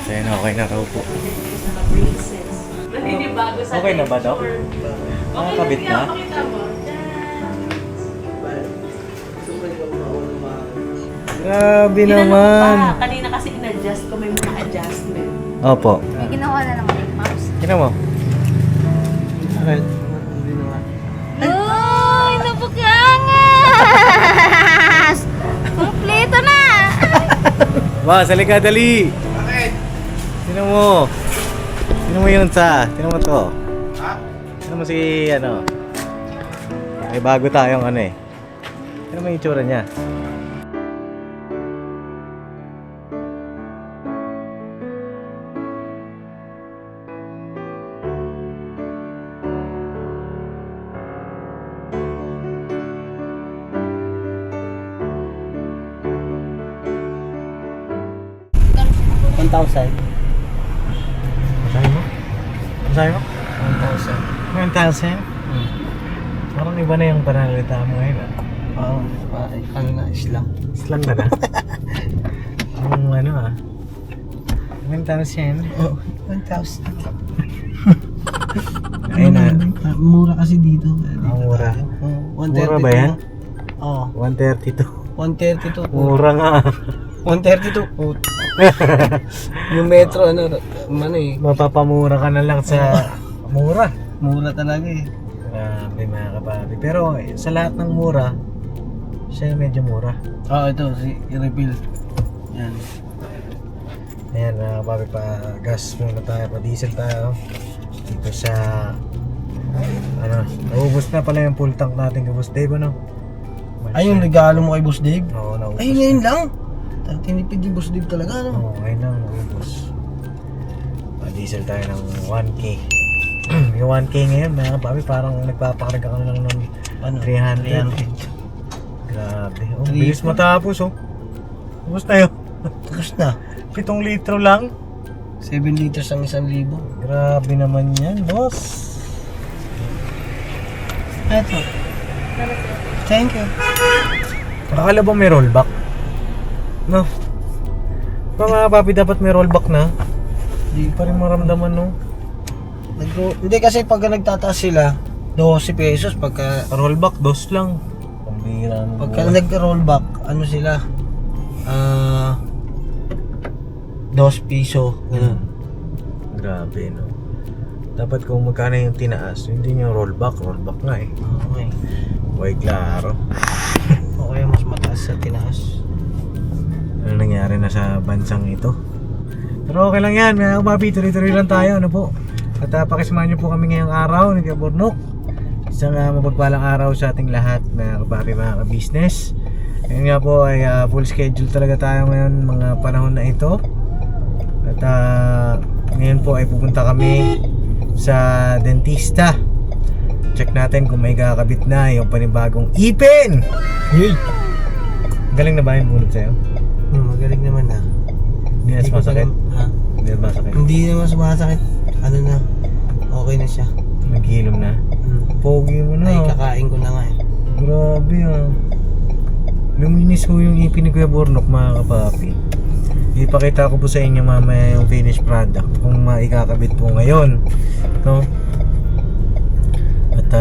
Ayan, okay na raw po. Naninibago sa Okay na ba, Doc? texture. Nakakabit Okay, na? pakita mo. Grabe Ginano ko naman. pa. Kanina kasi in-adjust ko, may mga adjustment. Opo. May ginawa na naman yung mouse. Tingnan mo. Uy, napakangas! Kompleto na! Ba, salika dali. Bakit? Tingnan mo. Tingnan mo yun tingnan mo to. Ha? Tingnan mo si May bago tayong Tingnan mo yung itsura niya. $1,000. Masahe mo? Masahe mo? 1,000. 1,000? Parang iba na yung pananalita mo ngayon Oo, ano na, islang. Slang na na. Ang 1,000. Oo, 1,000. Ayun na. Mura kasi dito. Ang mura. Oo, Mura ba yan? Oo, 132. 132. Mura nga. 132. Yung metro, Mapapamura ka na lang sa mura. mura talaga eh. Grabe mga kapapi. Pero sa lahat ng mura, siya medyo mura. Oo, ito, si refill. Yan. Ayan mga kapapi, pa gas muna tayo, pa diesel tayo. Dito sa naubos na pala yung full tank natin kay Boss Dave, Ay, yung regalo mo kay Boss Dave? Oo, naubos. Ay, ngayon lang. Tinipid yung Boss Dave talaga, Oo, ngayon lang naubos. Pa diesel tayo ng 1K. Yung 1K ngayon mga kapapi, parang nagpapakarga ka na lang ng 300. Grabe. Oh, bilis matapos Ubus na yun. Tapos na. 7 litro lang. 7 liters ang 1,000. Grabe naman yan, boss. Eto. Thank you. Akala ba may rollback? No. Mga papi, dapat may rollback na. Di pa rin maramdaman, no? Hindi kasi pagka nagtataas sila, 12 pesos. Pagka Rollback, dos lang. Pambira ng Pagka buwan. nag-rollback, ano sila? 2 piso. Ganun. Grabe, no? Dapat kung magkano yung tinaas, hindi yung rollback nga eh. Okay. Way klaro. O kaya mas mataas sa tinaas. Ano nangyari na sa bansang ito? Pero okay lang yan, mga kapapi, tuloy-tuloy lang tayo, po? At pakisamahan nyo po kami ngayong araw ni Kuya Bornok. Isang mapagpalang araw sa ating lahat, mga kapapi, mga ka-business. Ngayon nga po ay full schedule talaga tayo ngayon mga panahon na ito. At ngayon po ay pupunta kami sa dentista. Check natin kung may kakabit na yung panibagong ipin. Hey! Galing na ba yung bunot sa'yo? Magaling naman na. Hindi na sumasakit? Ha? Hindi na sumasakit? Hindi naman sumasakit. Ano na? Okay na siya. Naghilom na? Pogi mo na. Ay, kakain ko na nga eh. Grabe Luminis ko yung ipin ni Kuya Bornok, mga kapapi. Ipakita ko po sa inyo mamaya yung finished product kung maikakabit po ngayon, no? At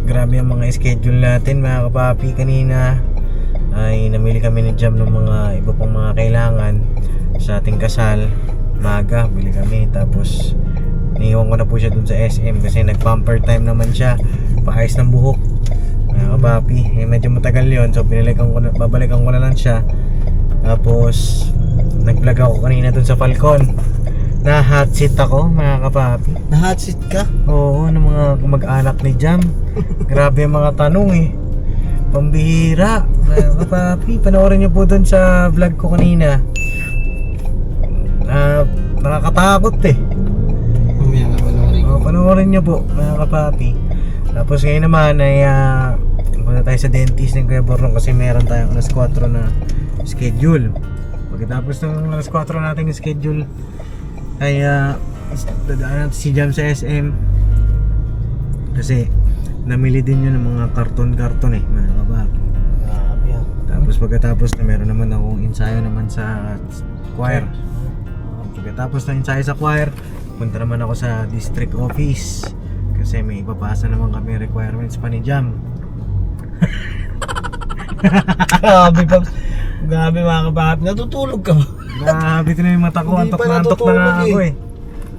grabe ang mga schedule natin, mga kapapi. Kanina ay namili kami ni Jam ng mga iba pang mga kailangan sa ating kasal. Maga, bili kami. Tapos iniwan ko na po siya dun sa SM kasi nag-bumper time naman siya. Paayos ng buhok, mga kapapi. Medyo matagal yon, so babalikan ko na lang siya. Tapos nag-vlog ako kanina dun sa Falcon. Na hot seat ako, mga kapapi. Na-hot seat ka? Oo, ng mga mag-anak ni Jam. Grabe yung mga tanong Pambihira, mga kapapi. Panoorin nyo po dun sa vlog ko kanina. Nakakatakot Mamaya ka panoorin. panoorin nyo po, mga kapapi. Tapos ngayon naman ay punta tayo sa dentist ng Kuya Bornok kasi meron tayong alas 4 na schedule. Pagkatapos ng alas 4 nating schedule ay dadaan natin si Jam sa SM kasi namili din yun ng mga karton-karton mga kapapi. Grabe ah. Tapos pagkatapos na meron naman akong ensayo naman sa choir. pagkatapos ng ensayo sa choir, punta naman ako sa district office kasi may ipapasa naman kami requirements pa ni Jam. Grabe, Pops. Grabe mga kapapi. Natutulog ka ba? Grabe na yung mata ko, Hindi antok pa na antok na nga natutulog ako eh.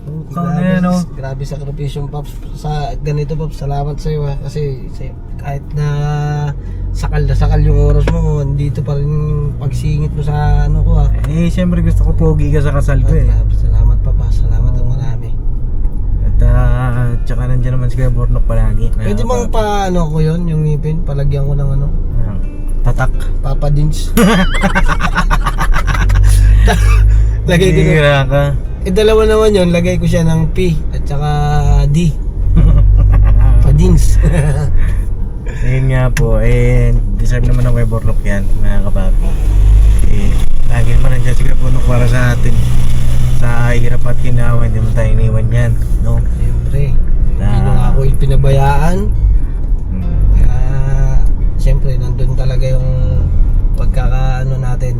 Ikaw na yan oh. Grabe sakripisyo, Pops. Sa ganito, Pops, salamat sa iyo kasi kahit na sakal yung oras mo, dito pa rin yung pagsingit mo sa ano ko Eh syempre gusto ko pogi ka sa kasal ko eh. Salamat Papa, salamat ang marami. At tsaka nandiyan naman si Kuya Bornok palagi. Pwede bang paano ko yon yung ngipin? Palagyan ko ng ano? Tatak. Papa Dins. Lagay ko na. Hira ka. Dalawa naman yon, lagay ko siya ng P at saka D. Padins. Ayun nga po, deserve naman ng Kuya Bornok yan, mga kapapi. Lagi naman nandiyan si Kuya Bornok para sa atin. Sa hirap at kinawa, hindi mo tayo iniwan yan, no? Siyempre, hindi mo nga ako pinabayaan. Kaya, siyempre, nandun talaga yung pagkakaano natin.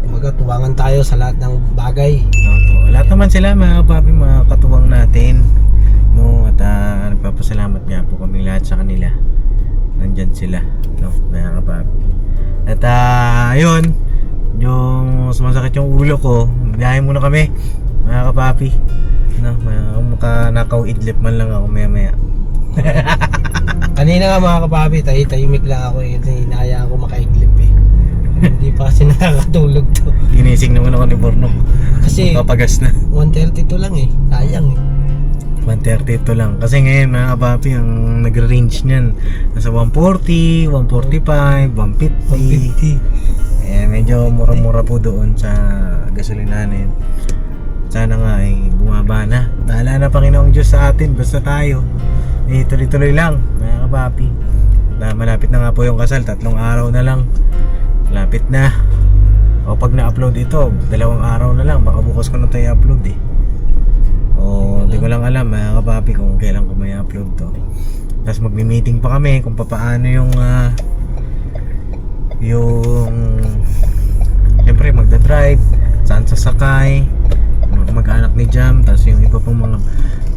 Kumbaga, tuwangan tayo sa lahat ng bagay. Opo. Lahat naman sila, mga kapapi, mga katuwang natin. No? At nagpapasalamat nga po kami lahat sa kanila. Nandyan sila, no? Mga kapapi. At ayun, yung sumasakit yung ulo ko, biyahe muna kami, mga kapapi. No? Nakaw idlip man lang ako maya-maya. Kanina nga mga kapapi, tahimik lang ako eh. Hinaya ako makaiglip eh. Hindi pa kasi nakakatulog to. Ginising naman ako ni Bornok. Kasi Papagas na. 1:32 lang eh. Sayang eh. 132 lang. Kasi ngayon mga kapapi, ang nagre-range niyan nasa 140, 145, 150. Medyo mura-mura po doon sa gasolinanin. Sana nga ay bumaba na. Bahala na Panginoong Diyos sa atin. Basta tayo tuloy-tuloy lang mga kapapi. Malapit na nga po yung kasal. 3 araw na lang. Malapit na. O pag na-upload ito, 2 araw na lang. Baka bukas ko na tayo upload eh. Hindi ko lang alam mga kapapi kung kailan ko may upload to. Tapos magmi-meeting pa kami kung paano yung siyempre magdadrive, saan sasakay, mag-anak ni Jam, tapos yung iba pang mga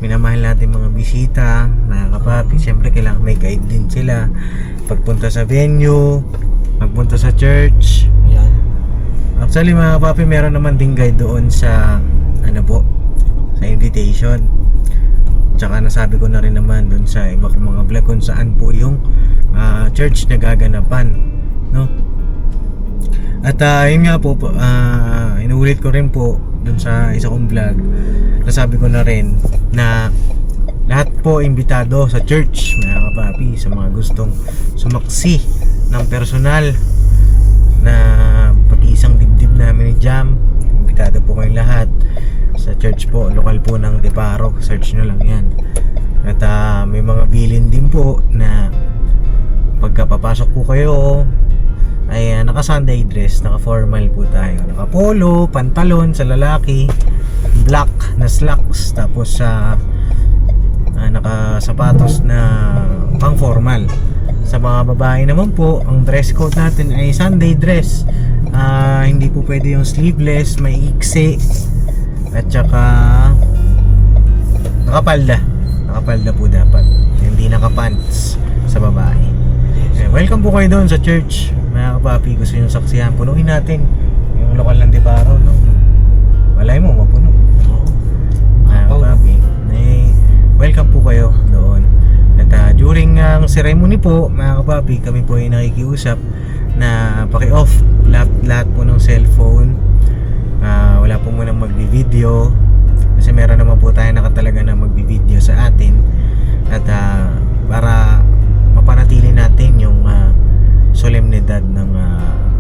minamahal natin mga bisita, mga kapapi. Siyempre kailangan may guide din sila pagpunta sa venue, magpunta sa church. Yan. Actually mga kapapi, meron naman ding guide doon sa sa invitation. Tsaka nasabi ko na rin naman doon sa iba kong mga vlog kung saan po yung church na gaganapan, no? At yun nga po, inuulit ko rin po doon sa isa kong vlog. Nasabi ko na rin na lahat po imbitado sa church, mga kapapi, sa mga gustong sumaksi ng personal na pag-iisang dibdib namin ni Jam. Imbitado po kayong lahat sa church po, lokal po ng Deparo. Search nyo lang yan. At may mga bilin din po na pagkapapasok po kayo ay naka Sunday dress, naka formal po tayo, naka polo, pantalon sa lalaki, black na slacks, tapos naka sapatos na pang formal. Sa mga babae naman po, ang dress code natin ay Sunday dress. Hindi po pwede yung sleeveless, may iksi, at saka nakapalda po dapat, hindi nakapants sa babae. Welcome po kayo doon sa church, mga kapapi. Gusto nyo saksihan, punuin natin yung lokal ng Deparo, no? Walay mo, mapuno. Mga kapapi, welcome po kayo doon. At during ang ceremony po, mga kapapi, kami po ay nakikiusap na paki-off lahat po ng cellphone. Wala po munang magbi-video kasi meron naman po tayo nakatalaga na magbi-video sa atin. At para mapanatili natin yung solemnidad ng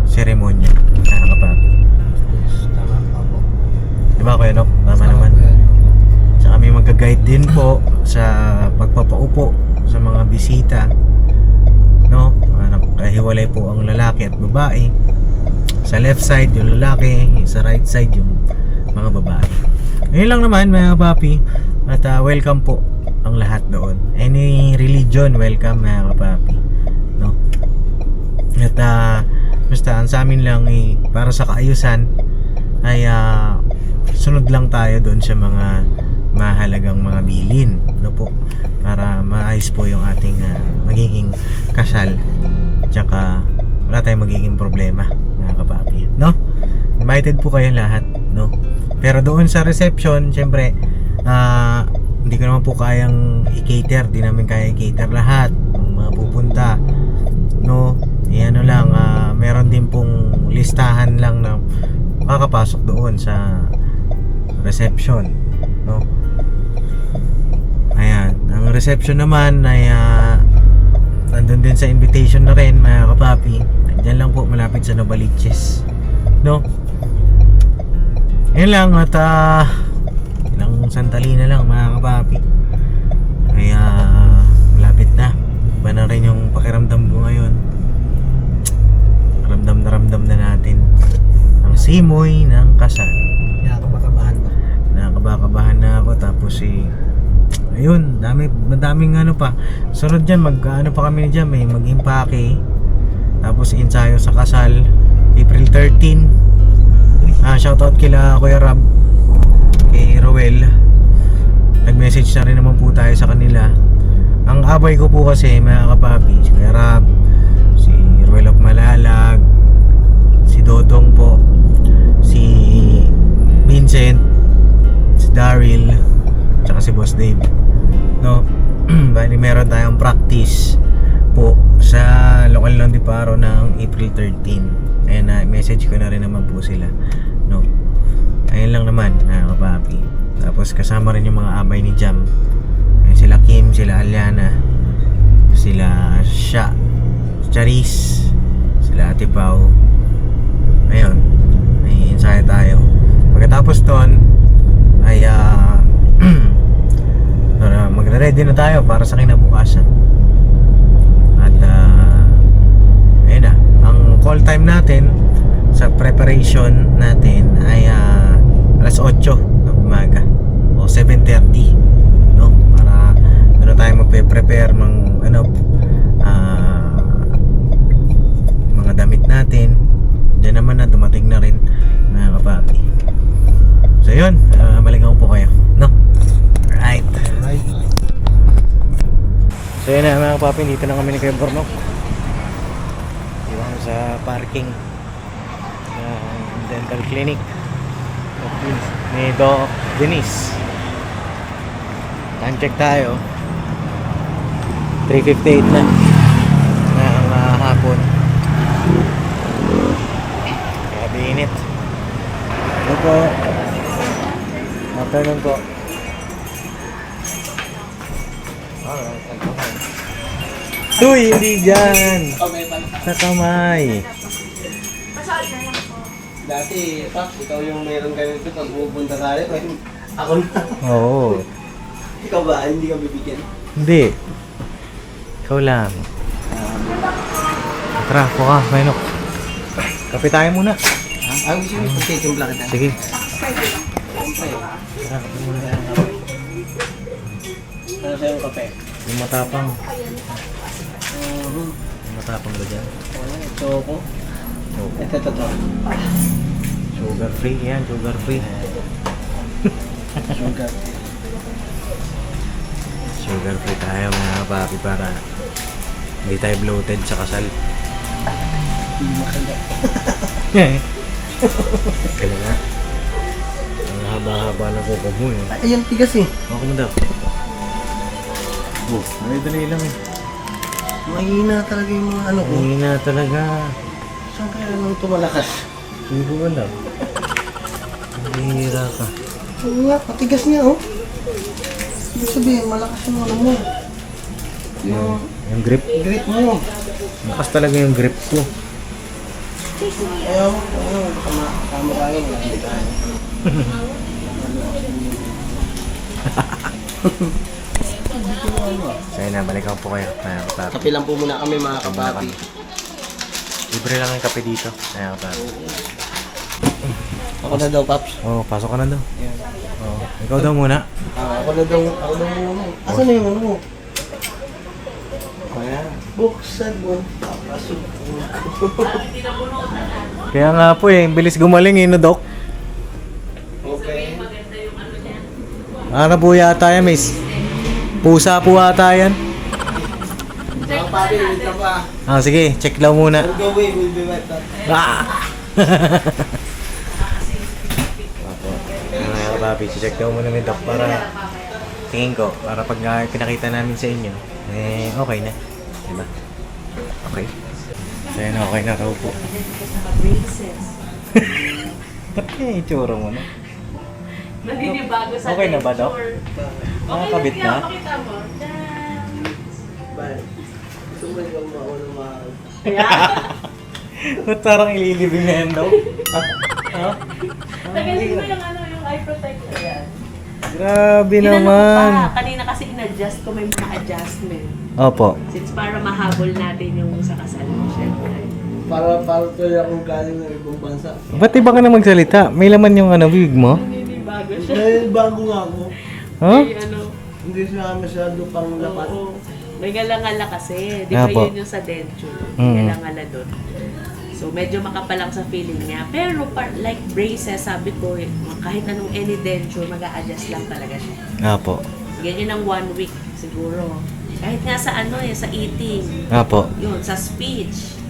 seremonya, mga kapapi. Tama po. Diba Kuya Nok? Tama naman. Sa kami mag-guide din po sa pagpapaupo sa mga bisita, no? Nakahiwalay po ang lalaki at babae. Sa left side yung lalaki, sa right side yung mga babae. Ngayon lang naman mga kapapi. At welcome po ang lahat doon. Any religion, welcome mga kapapi, no? At basta ang sa amin lang para sa kaayusan ay sunod lang tayo doon sa mga mahalagang mga bilin, no po, para maayos po yung ating magiging kasal, tsaka wala tayong magiging problema, mga kapapi, no? Invited po kayo lahat, no? Pero doon sa reception, syempre hindi ko naman po kayang i-cater, di namin kaya i-cater lahat ng mga pupunta, no? Ano lang, meron din pong listahan lang na makakapasok doon sa reception, no? Ayan, ang reception naman ay nandun din sa invitation na rin, mga kapapi. Diyan lang po, malapit sa Novaliches, no? Yun lang, at ilang sandali na lang, mga kapapi. Kaya malapit na. Iba na rin yung pakiramdam ko ngayon. Ramdam na natin ang simoy ng kasal. Nakakabakabahan ba? Nakakabakabahan na ako, tapos ayun, madaming ano pa. Sunod dyan, ano pa kami dyan, may mag-impake, tapos ensayo sa kasal April 13. Shoutout kila Kuya Rab, kay Roel. Nag-message na rin naman po tayo sa kanila. Ang abay ko po kasi, mga kapapi, si Kuya Rab, si Roel of Malalag, si Dodong po, si Vincent, si Daryl, tsaka si Boss Dave, no? Bali meron tayong practice po sa Local Londiparo ng April 13. Ayan, message ko na rin naman po sila, no? Ayun lang naman, kapapi. Tapos kasama rin yung mga abay ni Jam. Ayan, sila Kim, sila Aliana, sila Sha, Charis, sila Ate Pao. Ayun, may ensayo tayo. Pagkatapos ton ay magre-ready na tayo para sa kinabukasan. At ayun na, ang call time natin sa preparation natin ay alas 8 ng umaga o 7:30, no? Para doon tayo magpe-prepare ng mga damit natin. Diyan naman na dumating na rin, mga kapapi. So yun, balikan ko po kayo, no? Alright. So yun na, mga kapapi, dito na kami ni Kuya Bornok. Dito kami sa parking dental clinic ni Doc Denise. Time check tayo, 3:58 na ng hapon. Grabe init. Ito po, afternoon po. Uy, hindi dyan, sa kamay. Dati, Pak, ikaw yung meron ganito pag pupunta tayo. Ako na. Oo. Ikaw ba? Hindi ka bibigyan? Hindi. Ikaw lang. Tara, po ka, Maynok. Kape tayo muna. Ang gusto mo pagtitimpla kita. Sige. Ano sa'yo yung kape? Yung matapang. Yung matapang ba dyan? Choco. Ito. Sugar free yan, sugar free. Sugar. Sugar free tayo, mga papi, para hindi tayo bloated sa kasal. Hindi makala. Kaya nga. Ang haba-haba ng kuko mo eh. Ayan, tigas eh. Ako mo daw. Dali lang eh. Mahina talaga yung mga ano ko. Hindi na talaga. Saan kaya nang tumalakas? Hindi ko alam. Hihira ka. Oo nga, patigas niya oh. Ibig sabihin, malakas yung ano mo. Yung grip. Grip mo. Makas talaga yung grip ko. Ayaw, baka makakama tayo. Hindi tayo. So yun na, balikan po kayo. Mga kapapi. Kape lang po muna kami mga kapapi. Libre lang yung kape dito. Mga kapapi. Ako na daw, Paps. Oo, pasok ka na daw. Oo. Ikaw daw muna. Ako na daw muna. Asan na yung ano mo? Kaya. Buksan mo. Papasok ko. Kaya nga po eh, bilis gumaling eh, no, Doc? Okay. Ano po yata yan, miss? Pusa po ata yan. Mga papi, wait ka pa. Ah, sige, check lang muna. On the way, we'll be right back. Ah! Mga kapapi, check daw muna ni Doc para tingin ko, para pag pinakita namin sa inyo, eh, okay na. Diba? Okay. So yun, okay na raw po. Braces. Ba't kaya itsura mo na? Naninibago sa Okay na ba, Doc? denture. Nakakabit Okay na? na? Pakita mo. Tadaan! Bye. Gusto mo yung maunang mahal. Ba't parang ililibing na yan daw? Ha? Tagalin mo yung ano, yung eye protector yan. Grabe Ginano ko naman. pa. Kanina kasi in-adjust ko, may mga adjustment. Opo. Since para mahabol natin yung sa kasal mo, syempre. Para tuloy akong galing ng ibang bansa. Ba't iba ka na magsalita? May laman yung ano, wig mo? Naninibago siya. Dahil bago nga ako, Ha? May ano, hindi siya masyado pang lapat. oo. May galangala kasi. Di ba Apo. yun yung sa denture? Mm. May galangala doon. So medyo makapalang sa feeling niya. Pero like braces, sabi ko, kahit anong any denture, mag-a-adjust lang talaga siya. Apo. Ganyan ng 1 week siguro. Kahit nga sa ano sa eating. Apo. Yun, sa speech.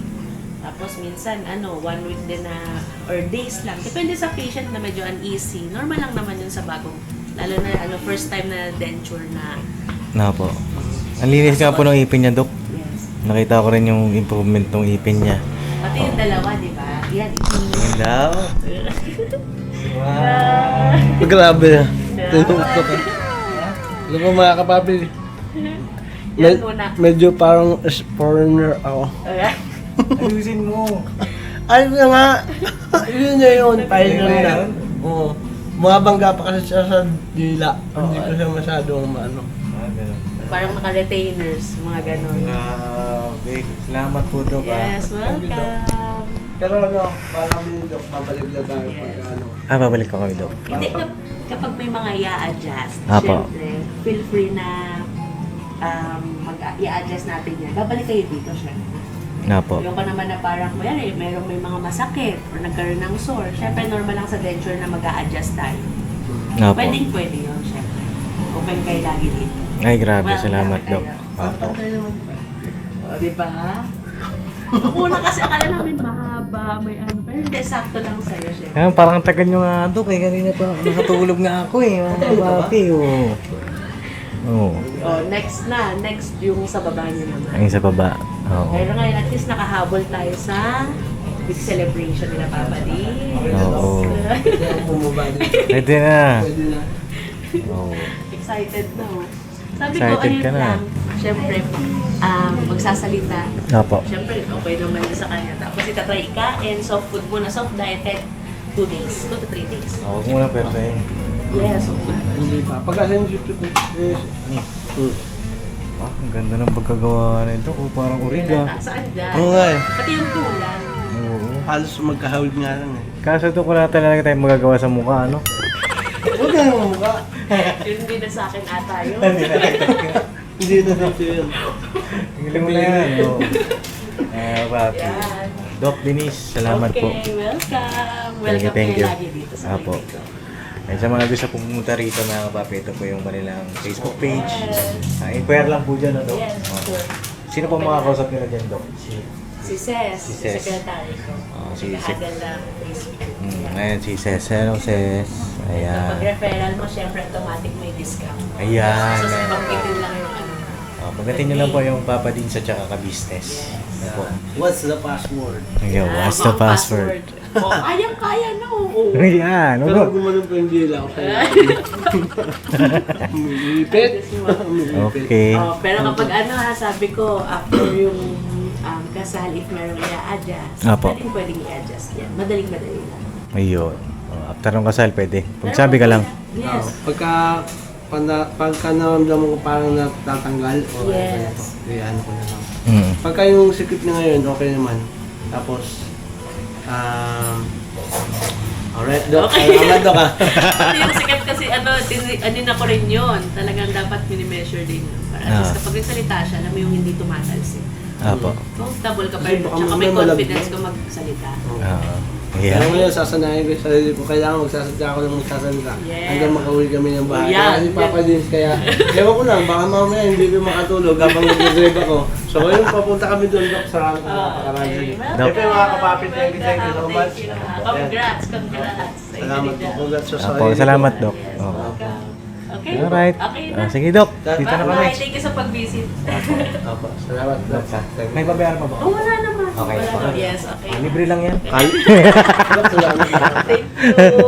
Tapos minsan, 1 week din na, or days lang. Depende sa patient na medyo uneasy. Normal lang naman yun sa bagong, lalo na first time na denture na, Apo. Ang linis nga po ng ipin niya, Dok. yes. Nakita ko rin yung improvement ng ipin niya. Pati yung dalawa, di ba? Yan, Yun daw. Grabe. Tinukto ka. Alam mo mga kapapi, yan muna. medyo parang foreigner ako. Okay. Ayusin mo. Ay na nga. Yun na yun. Final na. Oo. Bumabangga pa kasi siya sa dila. Hindi ko siya masyadong maano. Parang naka-retainers, mga ganon. Grabe. Salamat po, Dok. Yes, welcome. Pero ano, parang minidok, babalik na tayo pag ano. Babalik ko kami, Dok. Hindi, kapag may mga i-adjust, Apo. syempre, feel free na i-adjust natin yan. Babalik kayo dito, syempre. Apo. Yung ko naman na parang, may mga masakit or nagkaroon ng sore. Syempre, normal lang sa denture na mag-a-adjust tayo. Apo. Pwede yun, syempre. Open kayo lagi dito. Ay, grabe. Salamat, Dok. Apo. O, diba? Una kasi akala namin mahaba, may ano. Pero hindi, sakto lang sa'yo, syempre. Ayan, parang ang tagal nyo nga, Dok. Kanina pa nakatulog nga ako eh. Mga papi, oh. Oo. Oh, next yung sa baba niyo naman. Ang isa pa ba? Oo. Pero ngayon, at least nakahabol tayo sa big celebration nila Papa D. Oo. Kaya bumaba din. Pwede na. Pwede na. Oo. Excited na. Sabi Excited ko, ayun ka na. lang. Siyempre, magsasalita. Apo. Siyempre, okay naman yun sa kanya. Tapos itatry ka and soft food muna. Soft diet 2 days, 2 to 3 days. Ako muna pero sa'yo. Yes, soft food. Hindi pa. Pagka-sensitive Ang ganda ng pagkagawa nito. Oh, parang origa. Saan dyan? Oo nga eh. Pati yung tulang. Oo. Halos magkahawig nga lang eh. Kaso ito ko na talaga tayo magagawa sa mukha, ano? Huwag ka naman mukha. Yun din na sa akin ata yun. Hindi na dito yun. Tingnan mo na yan. Oo. Papi. Yan. Doc Denise, salamat po. Okay, welcome. Thank you, Welcome thank kayo you. lagi dito sa Apo. dito. Ay, sa mga gusto pong pumunta rito mga kapapi, ito po yung kanilang Facebook page. Yes. Inquire lang po dyan, Doc. Yes, sure. Sino po makakausap nila dyan, Doc? Si Ces, Si si Ces. secretary ko. Si Ces. Nag-handle ng Facebook. Ayan, si Ces. Hello, Ces. Pag Ayan. referral mo, syempre automatic may discount. Ayan. So, pagkitin lang yung ano. Pagdating nyo lang po yung Papa Din sa tsaka ka-business. Ano po? What's the password? Yo, what's the Ang password? Oh, kaya na, oo. Ayan, Pero ano? gumanon po yung dila ko sa'yo. Umilipit. Umilipit. Okay. Oh, pero kapag sabi ko, after yung kasal, if meron i-adjust, Apo. pwedeng i-adjust yan. Madaling lang. Ayun. After ng kasal, pwede. Pag sabi ka lang. Yes. Pagka naramdaman ko parang natatanggal, Yes. ano ko na lang. Mm. Pagka yung sikip na ngayon, okay naman. Tapos, alright, Dok. Okay. Salamat, Dok, ah. Pati yung sikat kasi, anin ako rin yun. Talagang dapat mini-measure din. Para at least kapag nagsalita siya, alam mo yung hindi tumatalsik. Apo. Comfortable ka pa Kasi rin. baka Tsaka may mamaya confidence malaglag. ka magsalita. Ah. Yeah. Kaya ngayon, sasanayin ko yung sarili ko. Kailangan magsasadya ako ng magsasalita. Yes. Hanggang makauwi kami ng bahay. Yeah. Kaya si Papa Dins, kaya ewan ko lang, baka mamaya hindi ko makatulog habang nag-drive ako. So ngayon, papunta kami doon, Dok, sa Karansi. Dok. Siyempre mga kapapit, thank you so much. Congrats. Salamat po. Congrats sa Apo, sarili ko. salamat, Dok. Okay. Alright. Okay Ah, na. sige, Dok. Dito na kami. Bye. Thank you sa pag-visit. Apo, salamat, Dok. Thank May you. babayaran pa ba? Oh, wala naman. Okay. Wala naman. Yes, okay. Libre lang yan. Dok, salamat. Thank you.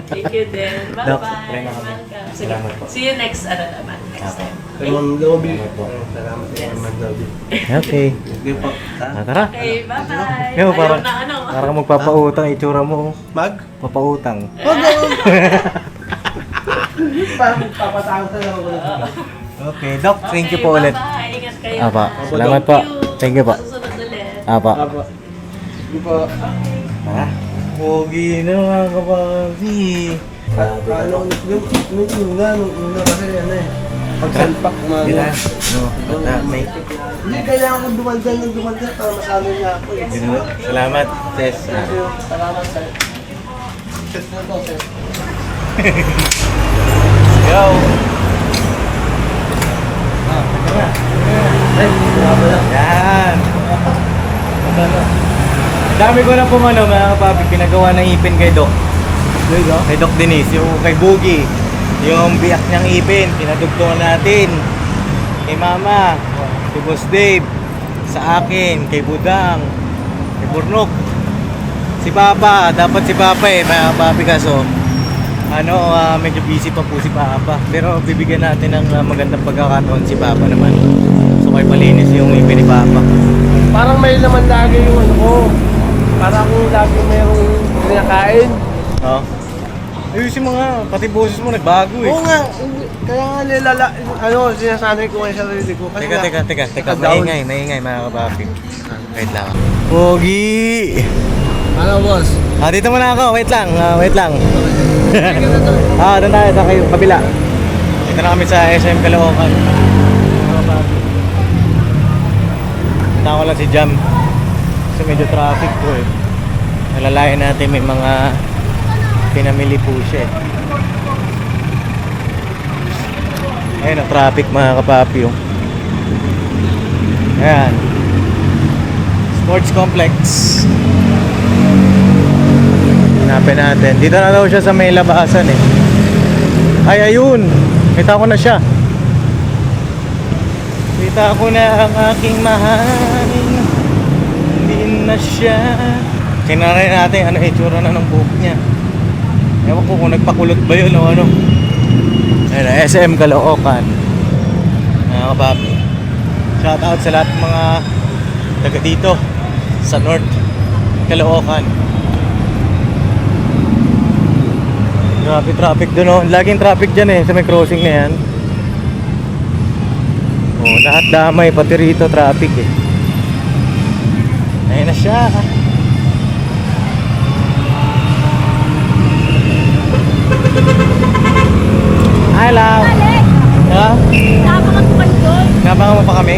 Thank you din. Doc, Bye-bye. try na kami. Welcome. Sige. Salamat po. See you next next time. Kay Ma'am Lobby. Salamat po. Salamat kay Ma'am Lobby. Okay. Sige po. Ah, tara. Okay, bye-bye. Yo, parang, Ayaw na ano. parang magpapautang itsura mo. Mag? Papautang. Papatawag na lang ako. Okay, Doc. Thank you po ulit. Bye-bye. Ingat kayo. Apa. ha? Salamat po. Thank you po. Susunod ulit. Apa. Apo. Sige po. Ha? Pogi na mga kapapi. Nung una kasi ano eh. Pagsalpak mga Dila. No, bata, may... Hindi kailangan ko dumaldal para masalo niya ako eh. Gino. Salamat, Tess. Salamat sa... Set na to, Set. Go! Ah, teka na. Ay, grabe lang. Yan! Dami ko na pong ano, mga kapapi, pinagawa ng ipin kay Doc. Kay Doc Denise, yung kay Boogie. Yung biyak niyang ipin, pinadugtungan natin. Kay Mama, kay Boss Dave, sa akin, kay Budang, kay Burnok. Si Papa, dapat si Papa eh, mga kapapi, kaso medyo busy pa po si Papa. Pero bibigyan natin ng magandang pagkakataon si Papa naman. So kay malinis yung ipin ni Papa. Parang may laman lagi yung ano ko. Parang lagi mayroong kinakain. Oh. Ayusin mo nga, pati boses mo nagbago eh. Oo nga, kaya nga sinasanay ko ngayon sa sarili ko. Kasi Teka, down. maingay mga kapapi. Wait lang. Pogi! Ano, boss? Dito muna ako, wait lang. Doon tayo sa kayo, kabila. Dito na kami sa SM Caloocan. Punta ko lang si Jam. Kasi medyo traffic po eh. Nalalayan natin may mga pinamili po siya eh. Ayun ang traffic mga kapapi oh. Ayan. Sports Complex. Hanapin natin. Dito na daw siya sa may labasan eh. Ay, ayun. Kita ko na siya. Kita ko na ang aking mahal. Hindi na siya. Kinarin natin ano itsura na ng buhok niya. Ewan ko kung nagpakulot ba yun o ano. Ayun, SM Caloocan. Mga kapapi. Shout out sa lahat ng mga taga dito sa North Caloocan. Grabe traffic doon oh. Laging traffic dyan eh sa may crossing na yan. Oh, lahat damay pati rito traffic eh. Ayun na siya. Hi love. Balik! Ha? Nakapangan ko kayo doon. Nabangan mo pa kami?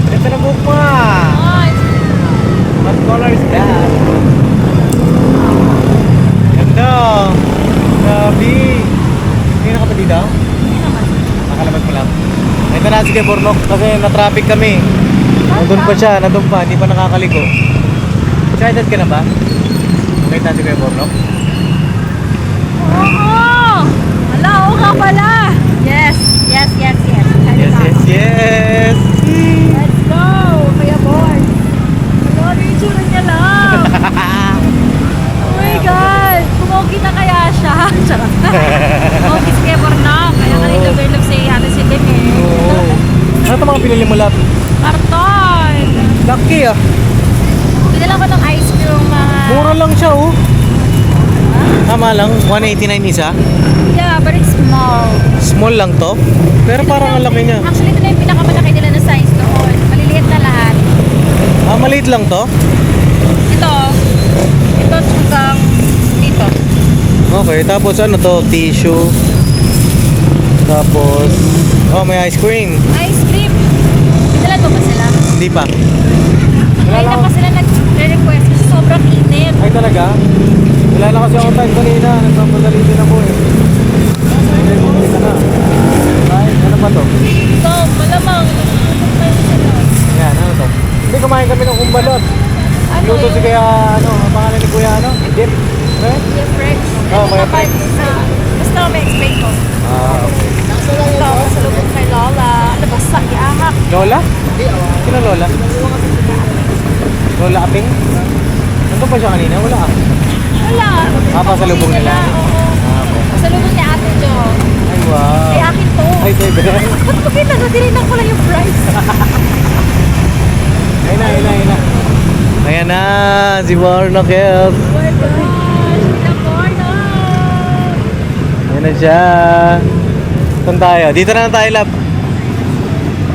Ito na buhok mo ah. Nice! What color is that? Ganda. Grabe. Hindi na ka pa dito? Nakalabas mo lang. Ito na si Kuya Burnok kasi na-traffic kami. Nandun pa siya, nandun pa, hindi pa nakakaliko. Excited ka na ba? Nakita si Kuya Burnok? Oo! Hala, oo nga pala! Yes! Yes! Yes, yes! Let's go! Kuya Boy! Hello, ano yung tsura niya lang? Oh my God! Pumogi na kaya siya? Charot. Pumogi si Kuya Bornok. Kaya ka rin si Ate Silin eh. Oo. Ano ito mga pinili mo lahat? Karton! Lucky ah. Pinala ko ng ice cream mga... Mura lang siya oh. Tama lang, 189 isa. Yeah, but it's small. Small lang to. Pero parang ang laki niya. Actually, ito na yung pinakamalaki nila na size doon. Maliliit na lahat. Maliit lang to. Ito hanggang dito. Okay, tapos ano to? Tissue. Tapos, may ice cream. Ice cream. Pinalan mo ba sila? Hindi pa. Ngayon na pa sila nire-request kasi sobrang init. Ay talaga? Wala na kasi akong time kanina. Nagpapadali din ako eh. Ay, bumili ka na. Ay, ano ba to? So, malamang, nagtutok tayo sila. Yan, ano to? Hindi, kumain kami ng kumbalot. Ano Luto si kaya, ano, ang pangalan ni Kuya, ano? Dip. Eh? Yes, Rex. Oo, Kuya Rex. Basta may explain ko. Okay. Ito, masalubong kay Lola. Ano ba sa iahak? Lola? Sino Lola? Lola Aping? Nandun pa siya kanina? Wala ah. Wala. Pasalubong nila? Oo. Okay. Masalubong ni Ate Jo. Ay, wow. Ay, akin to. Ay, sebe. Ba't ko kita? Tinignan ko lang yung price. Ayun na, ayun na, ayun na. Ayan na, si Warnock Health. Oh my gosh! Naporno! Ayan na siya. Saan tayo? Dito na lang tayo, lab.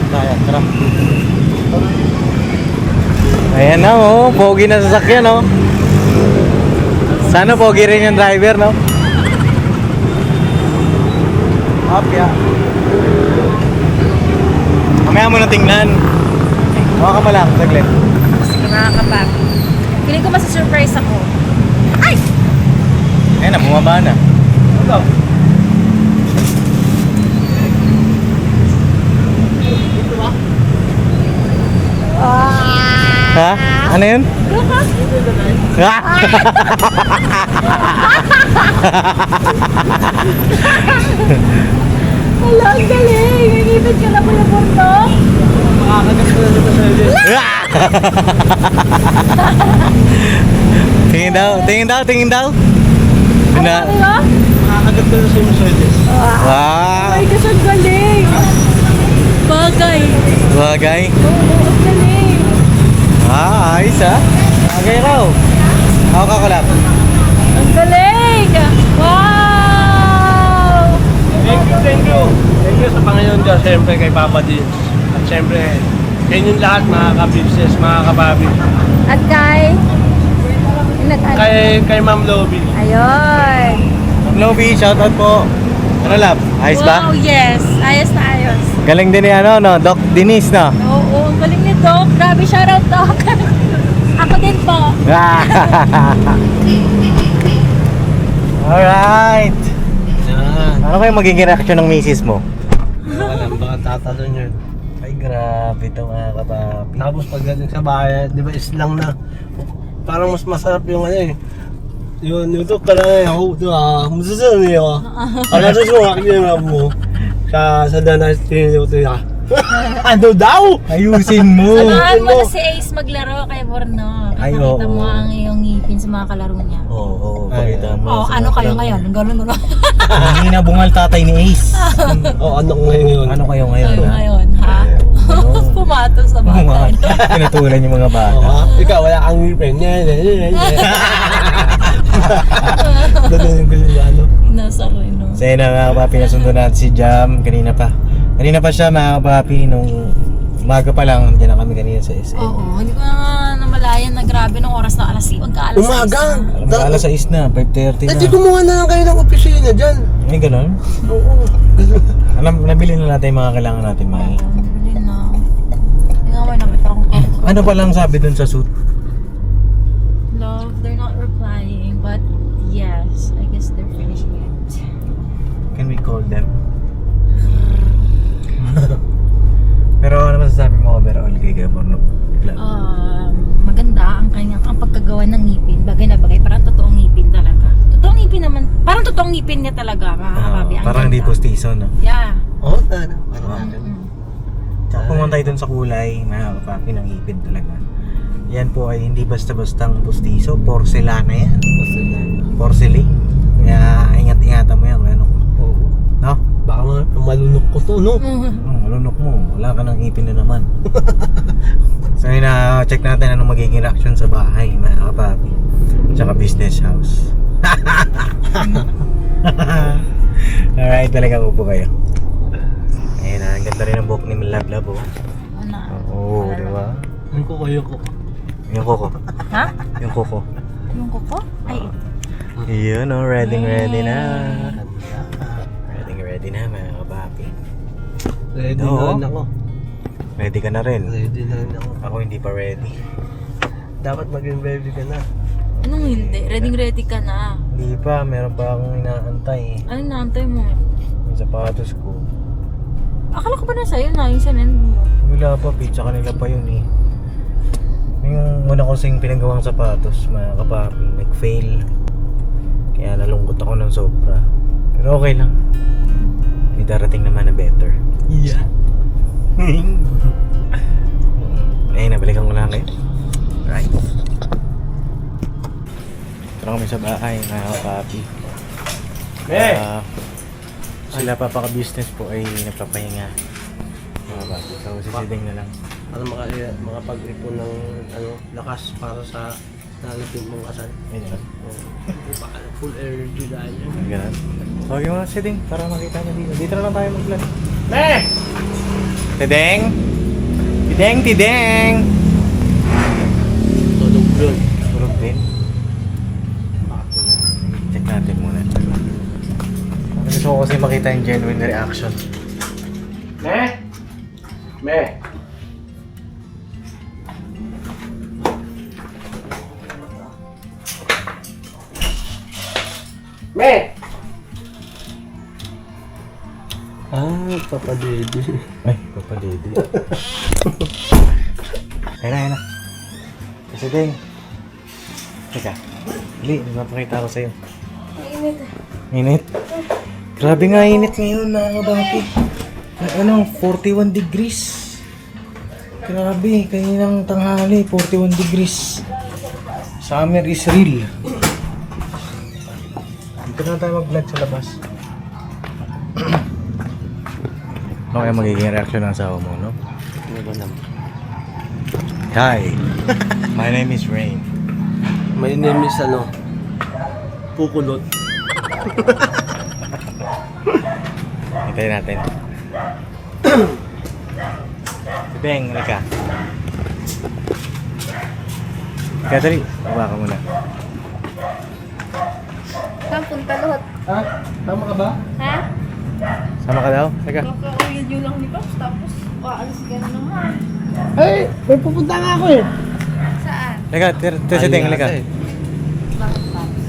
Tayo, tara. Ayan na, oh. Pogi na sasakyan, oh. Sana pogi rin yung driver, no? Up, yeah. Mamaya mo na tingnan. Huwag ka pa lang, saglit. Sige, mga kapag. Feeling ko masisurprise ako. Ay! Ayan na, bumaba na. Ikaw. Ha? Ano yun? Ha? Wala, ang galing! Inipit ka na po yung porno? Makakagat ko na sa service. Tingin daw, tingin daw, tingin daw. Ano Na, ba? Makakagat ko na sa service. wow. Ay, kasi ang galing! Bagay! Bagay. Oo, ang galing! Ayos ah. Bagay raw. Ako kakulap. Ang galing! Wow! Thank you, thank you. Thank you sa Panginoon Diyos, siyempre kay Papa Dins. At siyempre, kayong lahat, mga ka-business, mga kababi. At kay? Kay Ma'am Lobby. Ayun! Lobby, shoutout po. Ano lab? Ayos ba? Wow, yes! Ayos na ayos. Galing din ni ano, no? Doc Denise, no? Oo, ang galing ni Doc. Grabe, shoutout Doc. Ako din po. Alright. Yan. Ano kayo magiging reaction ng misis mo? Alam, baka tatalon yun. Ay, grabe ito mga kapapi. Tapos pagdating sa bahay, di ba islang na. Parang mas masarap yung ano eh. Yun, ito ka lang eh. Oh, di ba? Masasabi niyo. Ano sa suwa, kanya mo. Sa danas, tinito ya. Ano daw? Ayusin mo! Samahan mo na si Ace maglaro kay Borno. Ay, Pakita oo. mo ang iyong ngipin sa mga kalaro niya. Oo, pakita mo. Oh, sa ano mga kayo lang. ngayon? Ganun mo Hindi na bungal tatay ni Ace. Oh, ano ngayon yun? Ano kayo ngayon? Kayo ha? ngayon, ha? Oo. Pumato sa bata. Pinatulan yung mga Oh, bata. ha? Ikaw, wala kang ngipin. Doon yung gulo ano. Nasa rin, no? So yun na mga kapapi, nasundo natin si Jam kanina pa. Kanina pa siya mga kapapi, nung umaga pa lang, dyan na kami kanina sa SM. Oo, hindi ko na namalayan na grabe nung oras na alas 6. Magka-alas 6 Umaga! Alam ka, alas 6 na, 5:30 na. Hindi kumuha na lang kayo ng opisina dyan. Ay, ganun? Oo. Alam, nabili na natin yung mga kailangan natin, mahal. Hindi na. Hindi nga may nakita akong Ano pa lang sabi dun sa suit? Love, they're not replying, but yes, I guess they're finishing it. Can we call them? Pero ano masasabi mo overall kay Gaborno? Maganda ang kanyang ang pagkagawa ng ngipin. Bagay na bagay, parang totoong ngipin talaga. Totoong ngipin naman, parang totoong ngipin niya talaga, mga kababi. Ang Parang hindi ganda. postizo, no? Yeah. Oo, tara. Tsaka pumunta tayo dun sa kulay, mga kapapi, ng ipin talaga. Yan po ay hindi basta-bastang postizo, porcelana yan. Porcelain. Kaya ingat-ingatan mo yan, ano? Oo. No? Baka malunok ko to, no? Malunok mo, wala ka ng ipin na naman. So yun na, check natin anong magiging reaction sa bahay, mga kapapi. Tsaka business house. Alright, talaga po kayo. Ayun na, ang ganda rin ang buhok ni Lablab, oh. Una. Oo, di ba? Yung ko kayo ko. Yung koko. Ha? Yung koko. Yung kuko? Ay, Yun, oh, ready na. Ready na, mga kapapi. Ready Oo. na rin ako. Ready ka na rin. Ready na rin ako. Ako hindi pa ready. Dapat maging baby ka na. Anong hindi? Ready ka na. Hindi pa, meron pa akong inaantay. Ano naantay mo? Yung sapatos ko. Akala ko ba na sa'yo na yung sinend mo? Wala pa, pizza kanila pa yun eh. Yung una ko sing pinagawang sapatos, mga kapapi, nag-fail. Kaya nalungkot ako ng sobra. Pero okay lang. May darating naman na better. Yeah. Ayun, nabalikan ko na kayo. Right. Tara kami sa bahay, mga kapapi. Sila papaka-business po ay nagpapahinga. Mga kapapi. So, sisiding na lang. Para makapag-ipon ng lakas para sa nalapit mong kasal. Ayun lang. Full energy dahil yan. Ganun. So, okay mga sisiding para makita nyo dito. Dito na lang tayo mag-vlog. Tideng! Tideng! Tideng! Tulog yun. Tulog din. Check natin muna. Gusto ko kasi makita yung genuine reaction. Me! Papa Dede. Ay, papadede. Ayun na. Kasi Deng. Teka. Hindi, mapakita ko sa'yo. Init. Grabe nga init ngayon mga kabaki. Ano, 41 degrees. Grabe, kaninang tanghali, 41 degrees. Summer is real. Dito na tayo mag-vlog sa labas. Ano kaya magiging reaction ng asawa mo, no? Ano ba naman? Hi! My name is Rain. My name is Pukulot. Hintayin natin. Beng, halika. Kaya dali, baba ka muna. Saan punta Lot? Ha? Tama ka ba? Ha? Sama ka daw? Halika. Kakauyan nyo lang ni Pops, tapos aalis ka na naman. Ay, may pupunta nga ako eh. Saan? Halika, tira si Deng, halika. Bakit Pops?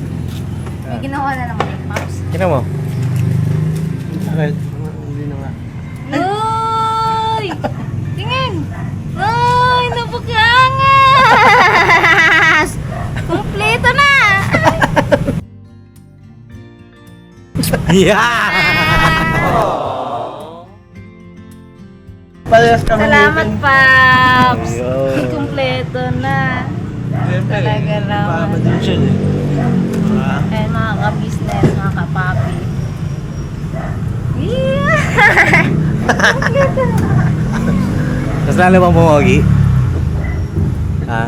May ginawa na naman ni Pops. Kina mo? Bakit? Hindi na nga. Uy! Tingin! Uy! Napakangas! Kompleto na! Yeah! Parehas kami. Salamat, Pops! Ayun. Kompleto na. Siyempre, Talaga naman. Papa din siya eh. Eh, mga ka-business, mga ka-papi. Yeah! Kompleto na. Mas lalo pang pumogi? Ha?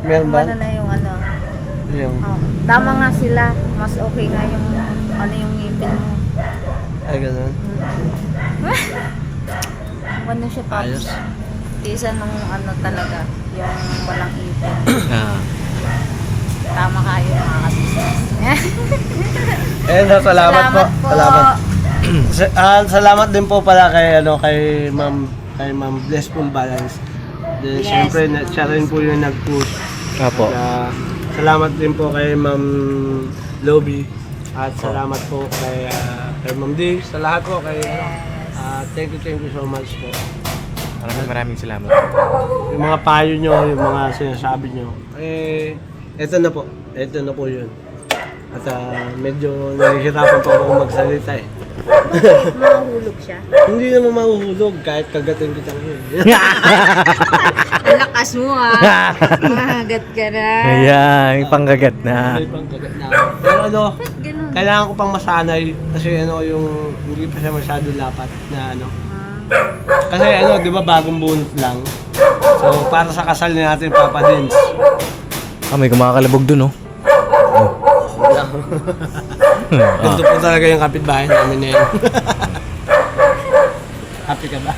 Meron ba? Ano na yung ano? Yung, Oh, tama nga sila. Mas okay nga yung ano yung ngipin mo. ay ganun. Ano siya, Pops? Ayos. Isa nung ano talaga, yung walang ipin. Tama kayo mga ka-business. Salamat po. po. Salamat. Salamat din po pala kay Ma'am Blessful Balance. Then, Yes, syempre, Ma'am. siya rin po yung nag-push. Apo. Salamat din po kay Ma'am Lobby. At salamat po kay Ma'am D. Sa lahat po kay thank you so much po. Maraming salamat. Yung mga payo nyo, yung mga sinasabi nyo. Eto na po. Eto na po yun. At medyo nahihirapan pa ako magsalita eh. Mahulog siya. Hindi naman mahuhulog kahit kagatin kita ngayon. Ang lakas mo ah. Mahagat ka na. Ayan, may panggagat na. May pang kagat na ako. Pero Ba't ganun? kailangan ko pang masanay kasi yung hindi pa siya masyado lapat na Kasi di ba bagong bunot lang. So para sa kasal na natin Papa Dins. May kumakalabog dun, oh. Ganito po talaga yung kapitbahay namin na yun. Happy ka ba?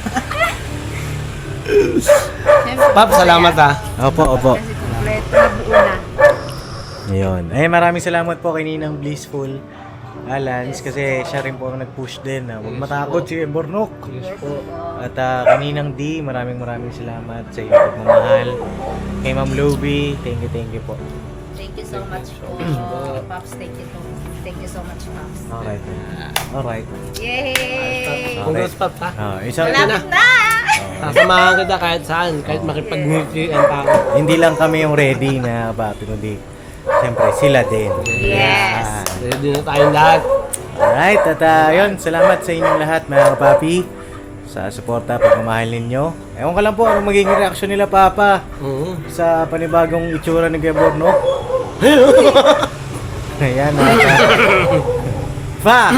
Pap, salamat ah. Opo. Kasi kompleto na buo na. Ayun. Maraming salamat po kay Ninang Blissful. Lance, kasi siya rin po ang nag-push din na huwag Yes matakot po. si Bornok. Yes po. At kaninang D, maraming salamat sa iyong pagmamahal. Kay Ma'am Lovie, thank you po. Thank you so much po. Pops, thank you so much, Pops. Alright. Yay! Congrats, Pop, ha? Isang Malapit na! Sasamahan kita kahit saan, kahit makipag-ngitian pa ako. hindi lang kami yung ready na papi, kundi siyempre sila din. Yes. Ready na tayong lahat. Alright, at yun, salamat sa inyong lahat mga kapapi sa suporta, pagmamahal ninyo. Ewan ko lang po anong magiging reaksyon nila Papa sa panibagong itsura ni Kuya Bornok. Ayan, Pa!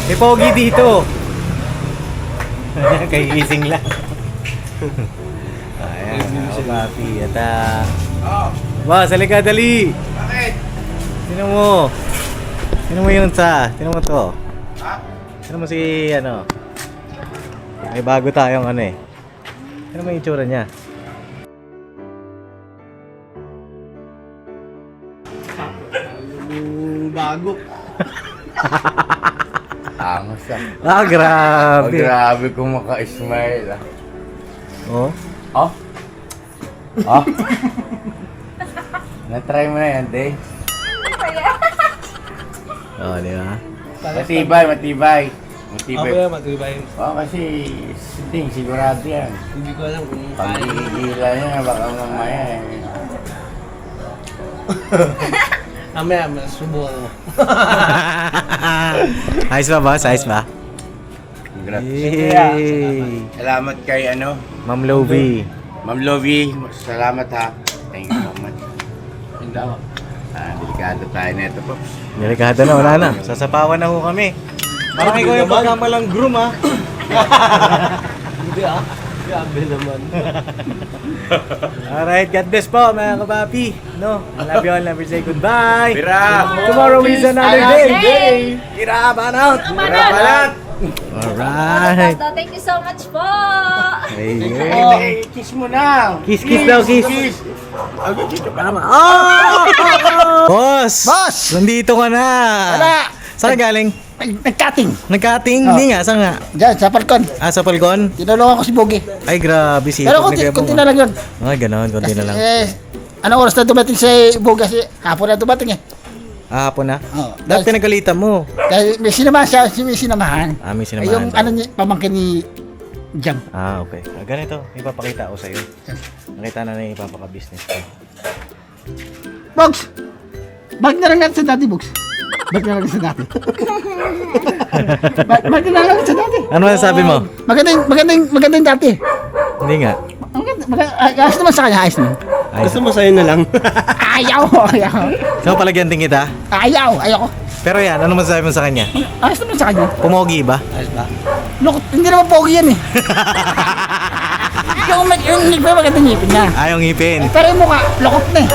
May pogi dito. Kagising lang. Ayan, mga kapapi. At boss, halika, dali! Bakit? Sino mo? Sino mo yun sa? Sino mo to? Ha? Sino mo si ano? May bago tayong ano eh. Sino mo yung itsura niya? Bago. Angas ah. Ah, grabe. Grabe kung maka-smile ah. Oh? Oh? Oh? Na-try mo na yan, Day. Oh, di ba? Matibay, matibay. Matibay. Okay, matibay. Oh, kasi Ding, sigurado yan. Hindi ko alam kung Pag gigila niya, baka mamaya eh. Mamaya, masubukan mo. Ayos ba, boss? Ayos ba? Congrats. Yay! Salamat kay ano, Ma'am Lovie. Ma'am Lovie. Salamat ha. Thank you so much. Delikado tayo na ito, Pops. Delikado na, wala na. Sasapawan na ho kami. Parang ikaw yung pagkamalang groom, ha? Hindi ah. Grabe naman. Alright, God bless po, mga kapapi. No, I love you all. Never say goodbye. Pira! Tomorrow is another day. Pira, ban out. Pira palat! Alright. Basta, thank you so much po! Ayun. Hey, kiss mo na! Kiss, kiss daw, kiss. Agad dito pa naman. Boss! Boss! Nandito ka na. Wala! Saan ka galing? Nag-cutting. Nagkating? Oh. Hindi nga, saan nga? Diyan, sa Falcon. Ah, sa Falcon? Tinulungan ko si Bogie. Ay, grabe si Pero konti na lang yun. Ay, gano'n, konti na lang. Anong oras na dumating si Bogie? Kasi hapon na dumating eh. Ah, hapon na? Oo. Dahil pinagalitan mo. Dahil may sinamahan siya, may sinamahan. Ah, may Ay, sinamahan. yung ano niya, pamangkin ni Jam. Ah, okay. Ganito, ipapakita ko sa'yo. Nakita na na yung ipapaka-business ko. Bogs! Bag na lang natin sa dati, Bogs. Bag na lang sa dati. Bag na lang sa dati. Ano masasabi mo? Magandang dati. Hindi nga. Ayos naman sa kanya, ayos naman. Ay, Gusto mo sa'yo na lang. Ayaw. so, palagyan din kita. Ayaw ko. Pero yan, ano masasabi mo sa kanya? Ayos naman sa kanya. Pumogi ba? Ayos ba? Look, hindi naman pogi yan eh. yung ngipin, magandang ngipin niya. Ah, yung ngipin. Pero yung mukha, lokot na eh.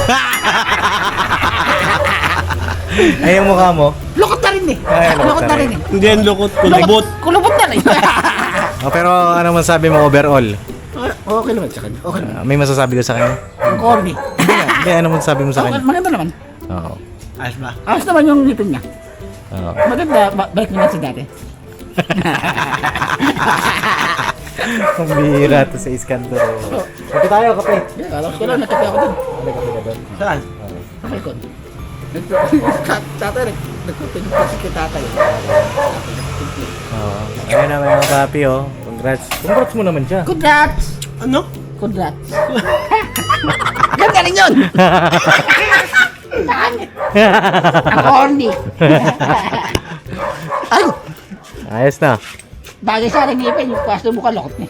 Ay, yung mukha mo. Lokot na rin eh. Ay, Lokot na rin eh. Hindi yan lukot, kulubot. Kulubot na rin. Oh, pero ano masasabi mo overall? Okay naman sa kanya. Okay naman. May masasabi ka sa kanya? Ang corny. Hindi, ano masasabi mo sa Okay, kanya? maganda naman. Oo. Ayos ba? Ayos naman yung ngipin niya. Oo. Maganda, balik naman sa dati. Ang bihira to sa iskanto. Kape tayo, kape. Alam ko lang, nagkape ako dun. Ano kape ka doon? Saan? Sa Falcon. Tatay, nagkape kasi kay tatay. Oo. Ayun na mga papi, oh. Congrats. Congrats mo naman siya. Congrats! Ano? Congrats. Ganda rin yun! Pangit. Ang corny. Ay, Ayos na. bagay sa aking ngipin, yung kaso mukha lokot niya.